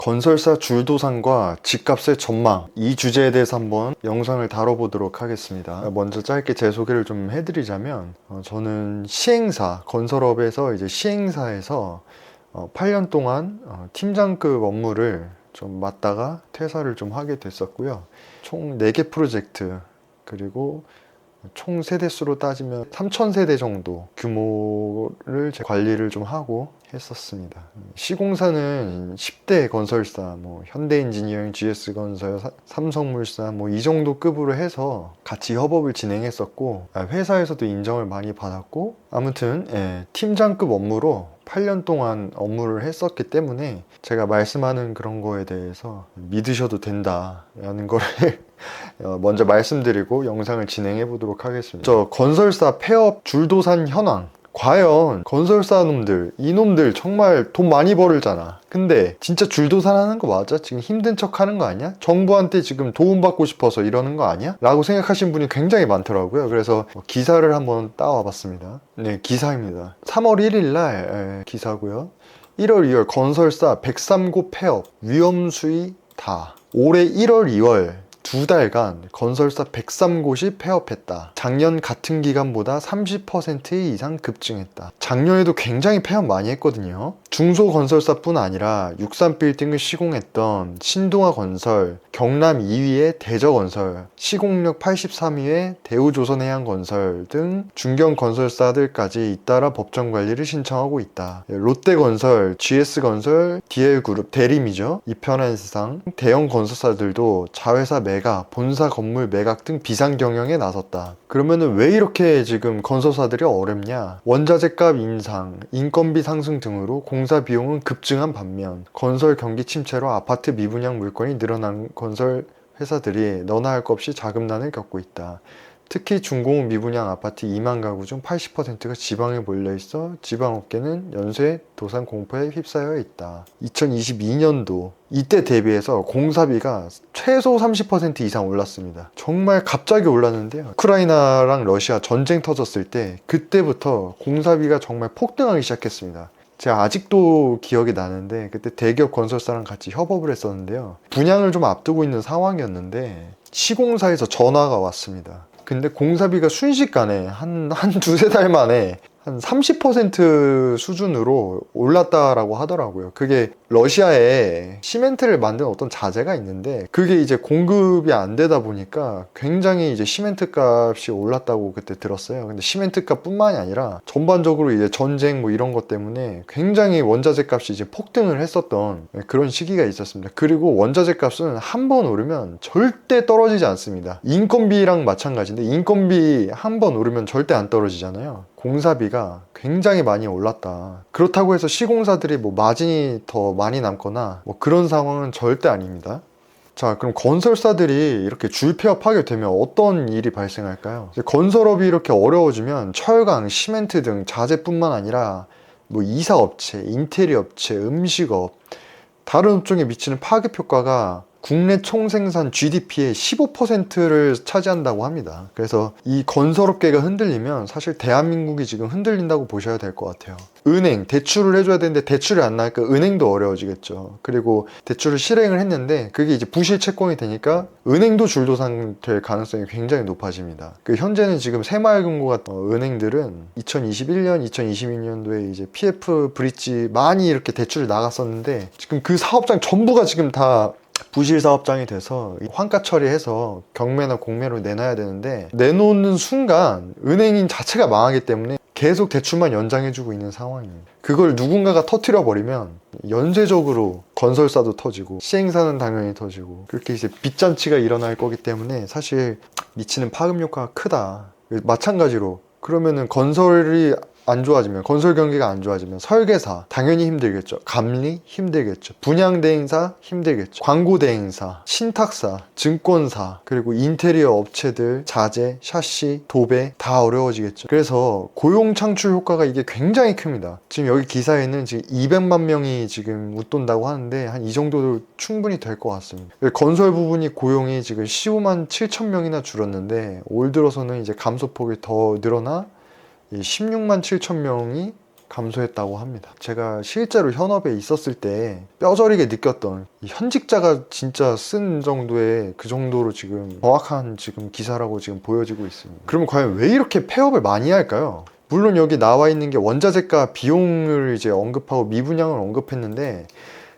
건설사 줄도산과 집값의 전망, 이 주제에 대해서 한번 영상을 다뤄보도록 하겠습니다. 먼저 짧게 제 소개를 좀 해드리자면 저는 시행사, 건설업에서 이제 시행사에서 8년 동안 팀장급 업무를 좀 맡다가 퇴사를 좀 하게 됐었고요. 총 4개 프로젝트, 그리고 총 세대수로 따지면 3,000세대 정도 규모를 관리를 좀 하고 했었습니다. 시공사는 10대 건설사, 현대인지니어링, GS건설, 삼성물산 이 정도 급으로 해서 같이 협업을 진행했었고, 회사에서도 인정을 많이 받았고, 아무튼 팀장급 업무로 8년 동안 업무를 했었기 때문에 제가 말씀하는 그런 거에 대해서 믿으셔도 된다라는 거를 먼저 말씀드리고 영상을 진행해 보도록 하겠습니다. 저 건설사 폐업 줄도산 현황, 과연 건설사 놈들, 이놈들 정말 돈 많이 벌잖아. 근데 진짜 줄도산 하는 거 맞아? 지금 힘든 척 하는 거 아니야? 정부한테 지금 도움받고 싶어서 이러는 거 아니야? 라고 생각하시는 분이 굉장히 많더라고요. 그래서 기사를 한번 따와 봤습니다. 네, 기사입니다. 3월 1일 날 기사고요. 1월 2월 건설사 103곳 폐업, 위험 수위 다. 올해 1월 2월 2달간 건설사 103곳이 폐업했다. 작년 같은 기간보다 30% 이상 급증했다. 작년에도 굉장히 폐업 많이 했거든요. 중소건설사뿐 아니라 63빌딩을 시공했던 신동아건설, 경남 2위의 대저건설, 시공력 83위의 대우조선해양건설 등 중견건설사들까지 잇따라 법정관리를 신청하고 있다. 롯데건설, GS건설, DL그룹, 대림이죠. 이편한 세상, 대형 건설사들도 자회사 매각, 본사 건물 매각 등 비상경영에 나섰다. 그러면은 왜 이렇게 지금 건설사들이 어렵냐? 원자재값 인상, 인건비 상승 등으로 공사 비용은 급증한 반면 건설 경기 침체로 아파트 미분양 물건이 늘어난 건설 회사들이 너나 할 것 없이 자금난을 겪고 있다. 특히 중공업 미분양 아파트 2만 가구 중 80%가 지방에 몰려있어 지방업계는 연쇄 도산 공포에 휩싸여 있다. 2022년도 이때 대비해서 공사비가 최소 30% 이상 올랐습니다. 정말 갑자기 올랐는데요. 우크라이나랑 러시아 전쟁 터졌을 때 그때부터 공사비가 정말 폭등하기 시작했습니다. 제가 아직도 기억이 나는데 그때 대기업 건설사랑 같이 협업을 했었는데요. 분양을 좀 앞두고 있는 상황이었는데 시공사에서 전화가 왔습니다. 근데 공사비가 순식간에 한 두세 달 만에 한 30% 수준으로 올랐다라고 하더라고요. 그게 러시아에 시멘트를 만드는 어떤 자재가 있는데 그게 이제 공급이 안 되다 보니까 굉장히 이제 시멘트 값이 올랐다고 그때 들었어요. 근데 시멘트 값뿐만이 아니라 전반적으로 이제 전쟁 이런 것 때문에 굉장히 원자재 값이 이제 폭등을 했었던 그런 시기가 있었습니다. 그리고 원자재 값은 한 번 오르면 절대 떨어지지 않습니다. 인건비랑 마찬가지인데 인건비 한 번 오르면 절대 안 떨어지잖아요. 공사비가 굉장히 많이 올랐다. 그렇다고 해서 시공사들이 마진이 더 많이 남거나 그런 상황은 절대 아닙니다. 자, 그럼 건설사들이 이렇게 줄 폐업하게 되면 어떤 일이 발생할까요? 건설업이 이렇게 어려워지면 철강, 시멘트 등 자재뿐만 아니라 이사업체, 인테리어업체, 음식업, 다른 업종에 미치는 파급 효과가 국내 총생산 GDP의 15%를 차지한다고 합니다. 그래서 이 건설업계가 흔들리면 사실 대한민국이 지금 흔들린다고 보셔야 될 것 같아요. 은행, 대출을 해줘야 되는데 대출이 안 나니까 은행도 어려워지겠죠. 그리고 대출을 실행을 했는데 그게 이제 부실 채권이 되니까 은행도 줄도산 될 가능성이 굉장히 높아집니다. 현재는 지금 새마을금고 같은 은행들은 2021년, 2022년도에 이제 PF 브릿지 많이 이렇게 대출을 나갔었는데 지금 그 사업장 전부가 지금 다 부실 사업장이 돼서 환가 처리해서 경매나 공매로 내놔야 되는데 내놓는 순간 은행인 자체가 망하기 때문에 계속 대출만 연장해주고 있는 상황입니다. 그걸 누군가가 터뜨려 버리면 연쇄적으로 건설사도 터지고 시행사는 당연히 터지고 그렇게 이제 빚잔치가 일어날 거기 때문에 사실 미치는 파급 효과가 크다. 마찬가지로 그러면은 건설이 안 좋아지면, 건설 경기가 안 좋아지면 설계사 당연히 힘들겠죠. 감리 힘들겠죠. 분양 대행사 힘들겠죠. 광고 대행사, 신탁사, 증권사, 그리고 인테리어 업체들, 자재, 샤시, 도배 다 어려워지겠죠. 그래서 고용 창출 효과가 이게 굉장히 큽니다. 지금 여기 기사에는 지금 200만 명이 지금 웃돈다고 하는데 한 이 정도도 충분히 될 것 같습니다. 건설 부분이 고용이 지금 15만 7천 명이나 줄었는데 올 들어서는 이제 감소폭이 더 늘어나 16만 7천 명이 감소했다고 합니다. 제가 실제로 현업에 있었을 때 뼈저리게 느꼈던 이 현직자가 진짜 쓴 정도의 그 정도로 지금 정확한 지금 기사라고 지금 보여지고 있습니다. 그러면 과연 왜 이렇게 폐업을 많이 할까요? 물론 여기 나와 있는 게 원자재가 비용을 이제 언급하고 미분양을 언급했는데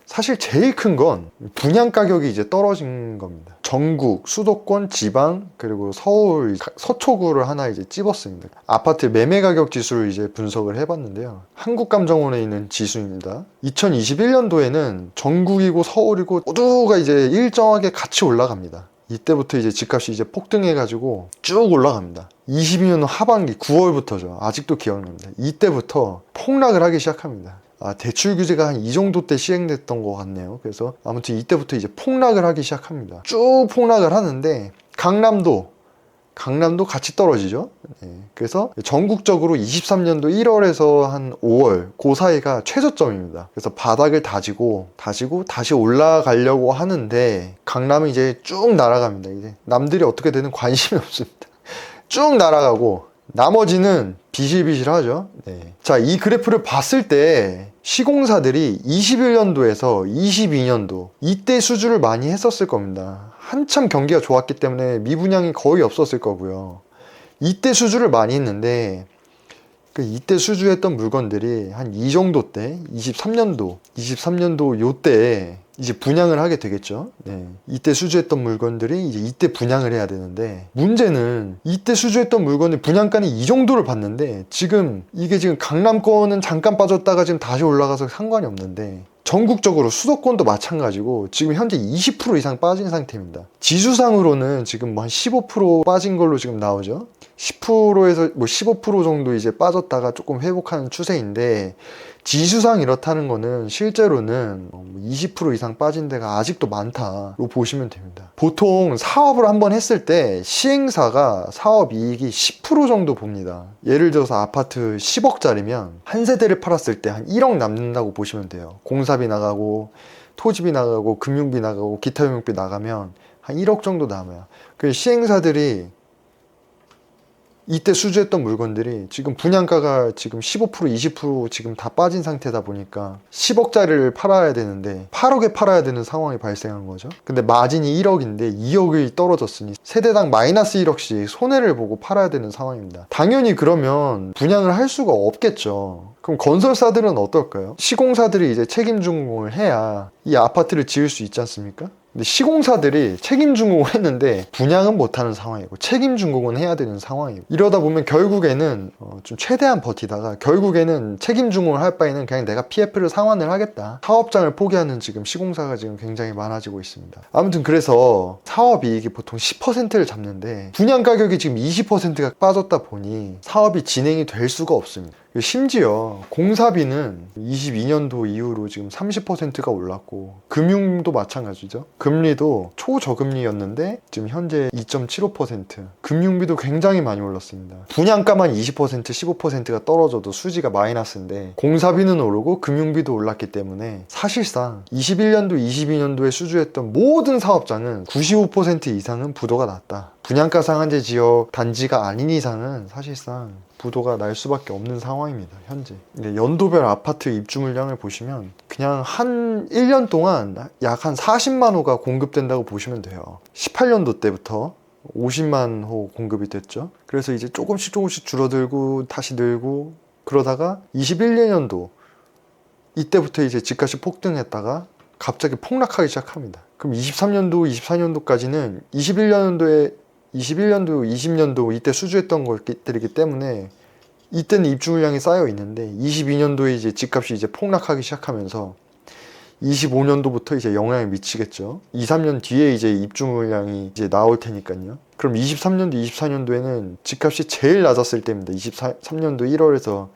사실 제일 큰 건 분양 가격이 이제 떨어진 겁니다. 전국, 수도권, 지방, 그리고 서울, 서초구를 하나 이제 찝었습니다. 아파트 매매 가격 지수를 이제 분석을 해봤는데요. 한국감정원에 있는 지수입니다. 2021년도에는 전국이고 서울이고 모두가 이제 일정하게 같이 올라갑니다. 이때부터 이제 집값이 이제 폭등해가지고 쭉 올라갑니다. 22년 하반기 9월부터죠. 아직도 기억납니다. 이때부터 폭락을 하기 시작합니다. 대출 규제가 한 이 정도 때 시행됐던 것 같네요. 그래서 아무튼 이때부터 이제 폭락을 하기 시작합니다. 쭉 폭락을 하는데 강남도 같이 떨어지죠. 네. 그래서 전국적으로 23년도 1월에서 한 5월 그 사이가 최저점입니다. 그래서 바닥을 다지고 다시 올라가려고 하는데 강남은 이제 쭉 날아갑니다. 이제 남들이 어떻게 되는 관심이 없습니다. 쭉 날아가고 나머지는 비실비실하죠. 네. 자, 이 그래프를 봤을 때 시공사들이 21년도에서 22년도 이때 수주를 많이 했었을 겁니다. 한참 경기가 좋았기 때문에 미분양이 거의 없었을 거고요. 이때 수주를 많이 했는데 이때 수주했던 물건들이 한 이 정도 때 23년도 요때 이제 분양을 하게 되겠죠. 네. 이때 수주했던 물건들이 이제 이때 분양을 해야 되는데 문제는 이때 수주했던 물건의 분양가는 이 정도를 받는데 이게 지금 강남권은 잠깐 빠졌다가 지금 다시 올라가서 상관이 없는데 전국적으로 수도권도 마찬가지고 지금 현재 20% 이상 빠진 상태입니다. 지수상으로는 지금 한 15% 빠진 걸로 지금 나오죠. 10%에서 15% 정도 이제 빠졌다가 조금 회복하는 추세인데 지수상 이렇다는 거는 실제로는 20% 이상 빠진 데가 아직도 많다로 보시면 됩니다. 보통 사업을 한번 했을 때 시행사가 사업 이익이 10% 정도 봅니다. 예를 들어서 아파트 10억짜리면 한 세대를 팔았을 때 한 1억 남는다고 보시면 돼요. 공사비 나가고 토지비 나가고 금융비 나가고 기타 용역비 나가면 한 1억 정도 남아요. 그 시행사들이 이때 수주했던 물건들이 지금 분양가가 지금 15% 20% 지금 다 빠진 상태다 보니까 10억짜리를 팔아야 되는데 8억에 팔아야 되는 상황이 발생한 거죠. 근데 마진이 1억인데 2억이 떨어졌으니 세대당 마이너스 1억씩 손해를 보고 팔아야 되는 상황입니다. 당연히 그러면 분양을 할 수가 없겠죠. 그럼 건설사들은 어떨까요? 시공사들이 이제 책임 준공을 해야 이 아파트를 지을 수 있지 않습니까? 근데 시공사들이 책임 준공을 했는데 분양은 못하는 상황이고 책임 준공은 해야 되는 상황이고 이러다 보면 결국에는 좀 최대한 버티다가 결국에는 책임 준공을 할 바에는 그냥 내가 PF를 상환을 하겠다. 사업장을 포기하는 지금 시공사가 지금 굉장히 많아지고 있습니다. 아무튼 그래서 사업이익이 보통 10%를 잡는데 분양 가격이 지금 20%가 빠졌다 보니 사업이 진행이 될 수가 없습니다. 심지어 공사비는 22년도 이후로 지금 30%가 올랐고 금융도 마찬가지죠. 금리도 초저금리였는데 지금 현재 2.75%. 금융비도 굉장히 많이 올랐습니다. 분양가만 20% 15%가 떨어져도 수지가 마이너스인데 공사비는 오르고 금융비도 올랐기 때문에 사실상 21년도 22년도에 수주했던 모든 사업장은 95% 이상은 부도가 났다. 분양가 상한제 지역 단지가 아닌 이상은 사실상 부도가 날 수밖에 없는 상황입니다. 현재 연도별 아파트 입주 물량을 보시면 그냥 한 1년 동안 약 한 40만 호가 공급된다고 보시면 돼요. 18년도 때부터 50만 호 공급이 됐죠. 그래서 이제 조금씩 줄어들고 다시 늘고 그러다가 21년도 이때부터 이제 집값이 폭등했다가 갑자기 폭락하기 시작합니다. 그럼 23년도 24년도까지는 21년도 20년도 이때 수주했던 것들이기 때문에 이때는 입주 물량이 쌓여 있는데 22년도에 이제 집값이 이제 폭락하기 시작하면서 25년도부터 이제 영향을 미치겠죠. 2, 3년 뒤에 이제 입주 물량이 이제 나올 테니까요. 그럼 23년도, 24년도에는 집값이 제일 낮았을 때입니다. 23년도 1월에서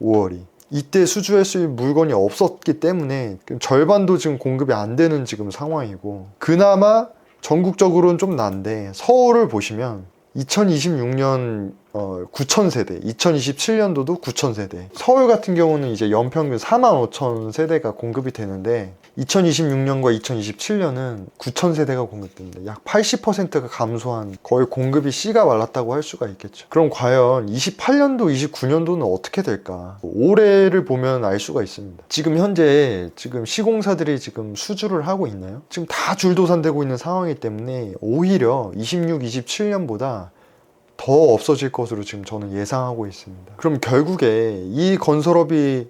5월이. 이때 수주했을 물건이 없었기 때문에 절반도 지금 공급이 안 되는 지금 상황이고 그나마 전국적으로는 좀 난데 서울을 보시면 2026년 9,000세대, 2027년도도 9,000세대. 서울 같은 경우는 이제 연평균 45,000세대가 공급이 되는데 2026년과 2027년은 9,000세대가 공급됩니다. 약 80%가 감소한, 거의 공급이 씨가 말랐다고 할 수가 있겠죠. 그럼 과연 28년도, 29년도는 어떻게 될까? 올해를 보면 알 수가 있습니다. 지금 현재 시공사들이 지금 수주를 하고 있나요? 지금 다 줄도산되고 있는 상황이기 때문에 오히려 26, 27년보다 더 없어질 것으로 지금 저는 예상하고 있습니다. 그럼 결국에 이 건설업이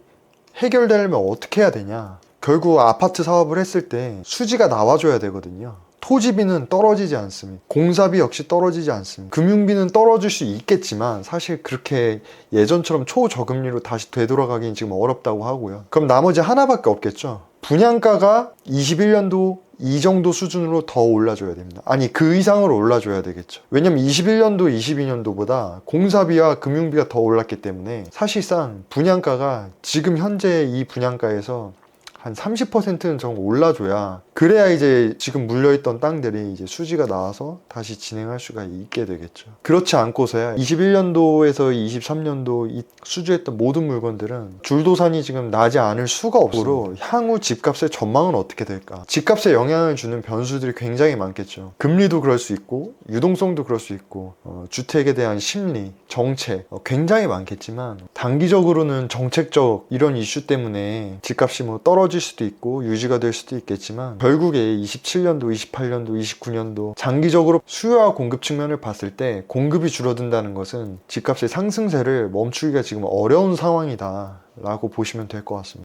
해결되려면 어떻게 해야 되냐? 결국 아파트 사업을 했을 때 수지가 나와줘야 되거든요. 토지비는 떨어지지 않습니다. 공사비 역시 떨어지지 않습니다. 금융비는 떨어질 수 있겠지만 사실 그렇게 예전처럼 초저금리로 다시 되돌아가기는 지금 어렵다고 하고요. 그럼 나머지 하나밖에 없겠죠. 분양가가 21년도 이 정도 수준으로 더 올라줘야 됩니다. 아니, 그 이상으로 올라줘야 되겠죠. 왜냐면 21년도, 22년도보다 공사비와 금융비가 더 올랐기 때문에 사실상 분양가가 지금 현재 이 분양가에서 한 30%는 좀 올라줘야, 그래야 이제 지금 물려있던 땅들이 이제 수지가 나와서 다시 진행할 수가 있게 되겠죠. 그렇지 않고서야 21년도에서 23년도 이 수주했던 모든 물건들은 줄도산이 지금 나지 않을 수가 없으므로 향후 집값의 전망은 어떻게 될까? 집값에 영향을 주는 변수들이 굉장히 많겠죠. 금리도 그럴 수 있고 유동성도 그럴 수 있고 주택에 대한 심리, 정책 굉장히 많겠지만, 단기적으로는 정책적 이런 이슈 때문에 집값이 뭐 떨어질 수도 있고 유지가 될 수도 있겠지만, 결국에 27년도, 28년도, 29년도 장기적으로 수요와 공급 측면을 봤을 때 공급이 줄어든다는 것은 집값의 상승세를 멈추기가 지금 어려운 상황이다 라고 보시면 될 것 같습니다.